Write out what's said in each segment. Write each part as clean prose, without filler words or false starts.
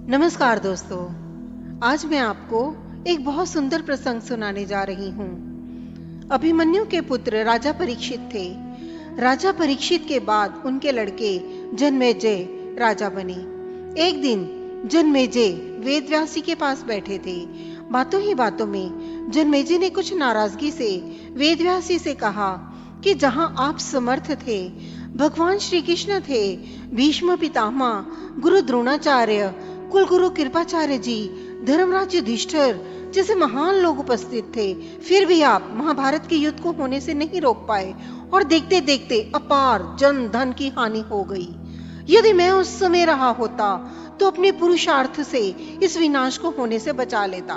नमस्कार दोस्तों, आज मैं आपको एक बहुत सुंदर प्रसंग सुनाने जा रही हूँ। अभिमन्यु के पुत्र राजा परीक्षित थे। राजा परीक्षित के बाद उनके लड़के जन्मेजय राजा बने। एक दिन जन्मेजय वेदव्यासी के पास बैठे थे। बातों ही बातों में जन्मेजय ने कुछ नाराजगी से वेदव्यासी से कहा कि जहां आप समर्थ थे, भगवान श्री कृष्ण थे, भीष्म पितामह, गुरु द्रोणाचार्य, कुलगुरु कृपाचार्य जी, धर्मराज युधिष्ठिर जैसे महान लोग उपस्थित थे, फिर भी आप महाभारत के युद्ध को होने से नहीं रोक पाए और देखते देखते अपार जन धन की हानि हो गई। यदि मैं उस समय रहा होता तो अपने पुरुषार्थ से इस विनाश को होने से बचा लेता।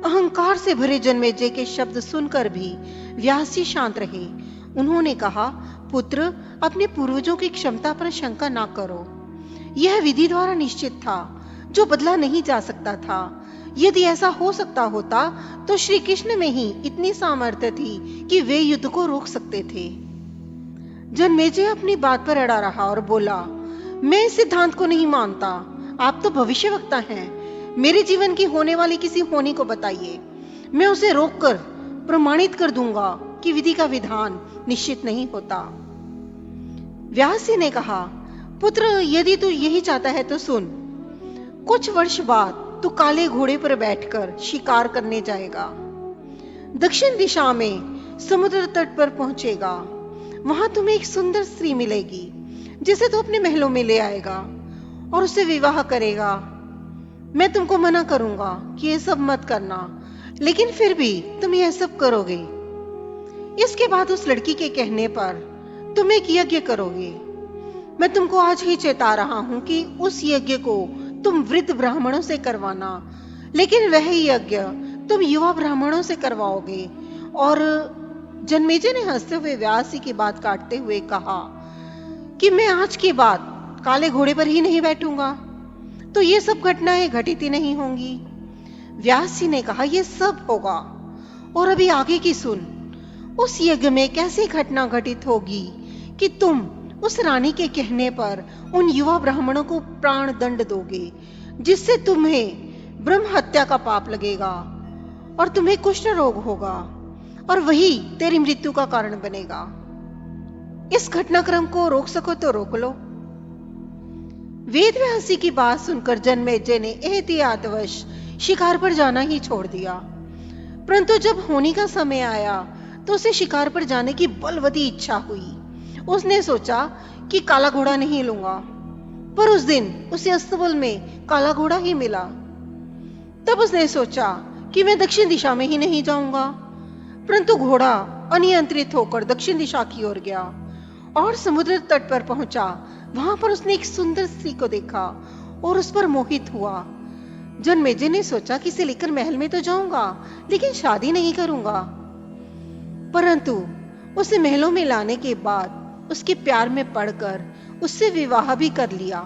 अहंकार से भरे जन्मेजय के शब्द सुनकर भी व्यासी शांत रहे। उन्होंने कहा, पुत्र, अपने पूर्वजों की क्षमता पर शंका ना करो। यह विधि द्वारा निश्चित था, जो बदला नहीं जा सकता था। यदि ऐसा हो सकता होता तो श्री कृष्ण में ही इतनी सामर्थ्य थी कि वे युद्ध को रोक सकते थे। जन्मेजय अपनी बात पर अड़ा रहा और बोला, मैं इस सिद्धांत को नहीं मानता। आप तो भविष्यवक्ता हैं। मेरे जीवन की होने वाली किसी होनी को बताइए, मैं उसे रोककर प्रमाणित कर दूंगा कि विधि का विधान निश्चित नहीं होता। व्यासी ने कहा, पुत्र, यदि तू यही चाहता है तो सुन। कुछ वर्ष बाद तू काले घोड़े पर बैठकर शिकार करने जाएगा। दक्षिण दिशा में समुद्र तट पर पहुंचेगा। वहां तुम्हें एक सुंदर स्त्री मिलेगी, जिसे तू अपने महलों में ले आएगा और उससे विवाह करेगा। मैं तुमको मना करूंगा कि ये सब मत करना, लेकिन फिर भी तुम यह सब करोगे। इसके बाद उस लड़की के कहने पर तुम एक यज्ञ करोगे। मैं तुमको आज ही चेता रहा हूं कि उस यज्ञ को तुम वृद्ध ब्राह्मणों से करवाना, लेकिन वह यज्ञ तुम युवा ब्राह्मणों से करवाओगे। और जन्मेजय ने हंसते हुए व्यासी की बात काटते हुए कहा कि मैं आज के बाद काले घोड़े पर ही नहीं बैठूंगा, तो ये सब घटनाएं घटित ही नहीं होंगी। व्यासी ने कहा, यह सब होगा, और अभी आगे की सुन। उस यज्ञ में कैसी घटना घटित होगी कि तुम उस रानी के कहने पर उन युवा ब्राह्मणों को प्राण दंड दोगे, जिससे तुम्हें ब्रह्म हत्या का पाप लगेगा और तुम्हें कुष्ठ रोग होगा, और वही तेरी मृत्यु का कारण बनेगा। इस घटनाक्रम को रोक सको तो रोक लो। वेदव्यासी की बात सुनकर जन्मेजय ने एहतियातवश शिकार पर जाना ही छोड़ दिया। परंतु जब होनी का समय आया तो उसे शिकार पर जाने की बलवती इच्छा हुई। उसने सोचा कि काला घोड़ा नहीं लूंगा, पर उस दिन उसे अस्तबल में काला घोड़ा ही मिला। तब उसने सोचा कि मैं दक्षिण दिशा में ही नहीं जाऊंगा, परंतु घोड़ा अनियंत्रित होकर दक्षिण दिशा की ओर गया और समुद्र तट पर पहुंचा। वहां पर उसने एक सुंदर स्त्री को देखा और उस पर मोहित हुआ। जन्मेजय ने सोचा कि इसे लेकर महल में तो जाऊंगा, लेकिन शादी नहीं करूंगा। परंतु उसे महलों में लाने के बाद उसके प्यार में पड़कर उससे विवाह भी कर लिया।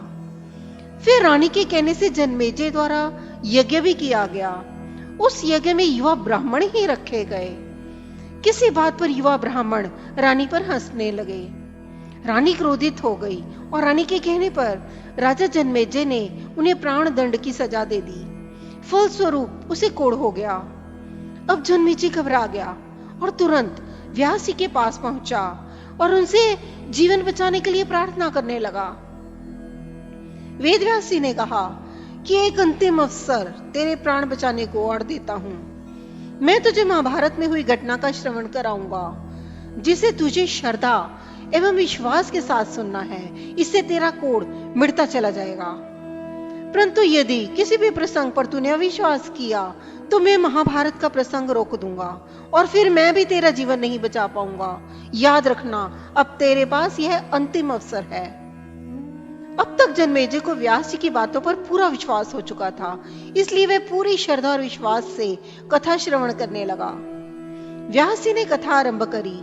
फिर रानी के कहने से जन्मेजय द्वारा यज्ञ भी किया गया। उस यज्ञ में युवा ब्राह्मण ही रखे गए। किसी बात पर युवा ब्राह्मण रानी पर हंसने लगे। रानी क्रोधित हो गई और रानी के कहने पर राजा जन्मेजय ने उन्हें प्राण दंड की सजा दे दी। फलस्वरूप उसे कोढ़ हो गया। अब जन्मेजय घबरा गया और तुरंत व्यासी के पास पहुंचा और उनसे जीवन बचाने के लिए प्रार्थना करने लगा। वेदव्यासी ने कहा कि एक अंतिम अवसर तेरे प्राण बचाने को और देता हूं। मैं तुझे महाभारत में हुई घटना का श्रवण कराऊंगा, जिसे तुझे श्रद्धा एवं विश्वास के साथ सुनना है। इससे तेरा कोढ़ मिटता चला जाएगा। परंतु यदि किसी भी प्रसंग पर तूने अविश्वास किया तो मैं महाभारत का प्रसंग रोक दूंगा और फिर मैं भी तेरा जीवन नहीं बचा पाऊंगा। याद रखना, अब तेरे पास यह अंतिम अवसर है। अब तक जन्मेजय को व्यास जी की बातों पर पूरा विश्वास हो चुका था, इसलिए वह पूरी श्रद्धा और विश्वास से कथा श्रवण करने लगा। व्यास जी ने कथा आरंभ करी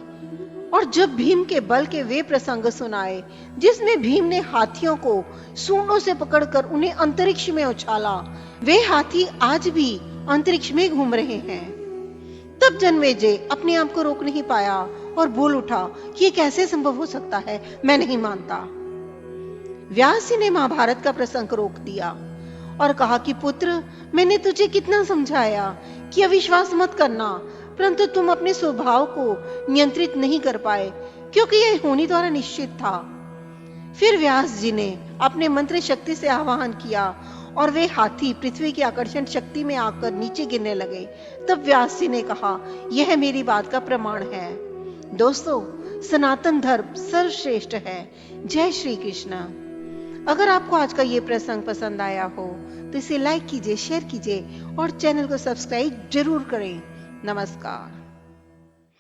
और जब भीम के बल के वे प्रसंग सुनाए, जिसमें भीम ने हाथियों को सूंडों से पकड़कर उन्हें अंतरिक्ष में उछाला, वे हाथी आज भी अंतरिक्ष में घूम रहे हैं। तब जन्मेजय अपने आप को रोक नहीं पाया और बोल उठा कि ये कैसे संभव हो सकता है, मैं नहीं मानता। व्यास जी ने महाभारत का प्रसंग रोक दिया। और कहा कि पुत्र, मैंने तुझे कितना समझाया कि अविश्वास मत करना, परंतु तुम अपने स्वभाव को नियंत्रित नहीं कर पाए, क्योंकि यह होनी द्वारा निश्चित था। फिर व्यास जी ने अपने मंत्र शक्ति से आह्वान किया और वे हाथी पृथ्वी की आकर्षण शक्ति में आकर नीचे गिरने लगे। तब व्यास जी ने कहा, यह मेरी बात का प्रमाण है। दोस्तों, सनातन धर्म सर्वश्रेष्ठ है। जय श्री कृष्ण। अगर आपको आज का ये प्रसंग पसंद आया हो तो इसे लाइक कीजिए, शेयर कीजिए और चैनल को सब्सक्राइब जरूर करें। नमस्कार।